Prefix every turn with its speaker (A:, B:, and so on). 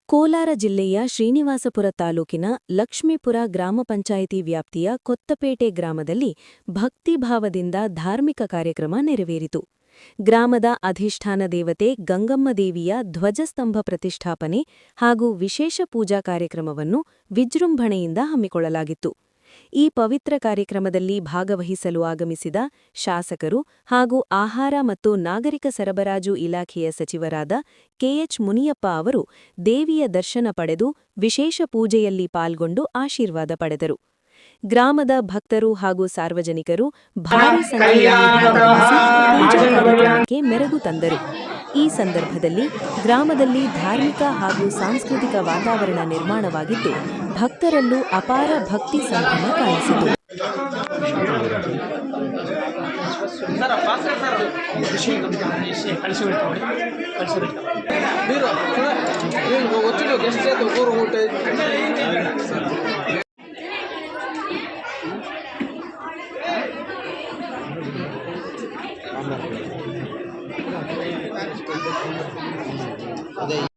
A: ಕೋಲಾರ ಜಿಲ್ಲೆಯ ಶ್ರೀನಿವಾಸಪುರ ತಾಲೂಕಿನ ಲಕ್ಷ್ಮೀಪುರ ಗ್ರಾಮ ಪಂಚಾಯಿತಿ ವ್ಯಾಪ್ತಿಯ ಕೊತ್ತಪೇಟೆ ಗ್ರಾಮದಲ್ಲಿ ಭಕ್ತಿಭಾವದಿಂದ ಧಾರ್ಮಿಕ ಕಾರ್ಯಕ್ರಮ ನೆರವೇರಿತು. ಗ್ರಾಮದ ಅಧಿಷ್ಠಾನ ದೇವತೆ ಗಂಗಮ್ಮ ದೇವಿಯ ಧ್ವಜಸ್ತಂಭ ಪ್ರತಿಷ್ಠಾಪನೆ ಹಾಗೂ ವಿಶೇಷ ಪೂಜಾ ಕಾರ್ಯಕ್ರಮವನ್ನು ವಿಜೃಂಭಣೆಯಿಂದ ಹಮ್ಮಿಕೊಳ್ಳಲಾಗಿತ್ತು. ಈ ಪವಿತ್ರ ಕಾರ್ಯಕ್ರಮದಲ್ಲಿ ಭಾಗವಹಿಸಲು ಆಗಮಿಸಿದ ಶಾಸಕರು ಹಾಗೂ ಆಹಾರ ಮತ್ತು ನಾಗರಿಕ ಸರಬರಾಜು ಇಲಾಖೆಯ ಸಚಿವರಾದ ಕೆಎಚ್ ಮುನಿಯಪ್ಪ ಅವರು ದೇವಿಯ ದರ್ಶನ ಪಡೆದು ವಿಶೇಷ ಪೂಜೆಯಲ್ಲಿ ಪಾಲ್ಗೊಂಡು ಆಶೀರ್ವಾದ ಪಡೆದರು. ಗ್ರಾಮದ ಭಕ್ತರು ಹಾಗೂ ಸಾರ್ವಜನಿಕರು ಭಾರೀ ಸಂಖ್ಯೆಯಲ್ಲಿ ಭಾಗವಹಿಸಿ ಪೂಜಾ ಕಾರ್ಯಕ್ರಮಕ್ಕೆ ಮೆರುಗು ತಂದರು. ಈ ಸಂದರ್ಭದಲ್ಲಿ ಗ್ರಾಮದಲ್ಲಿ ಧಾರ್ಮಿಕ ಹಾಗೂ ಸಾಂಸ್ಕೃತಿಕ ವಾತಾವರಣ ನಿರ್ಮಾಣವಾಗಿದ್ದು, ಭಕ್ತರಲ್ಲೂ ಅಪಾರ ಭಕ್ತಿ ಸಂಭ್ರಮ ಕಾಣಿಸಿತು.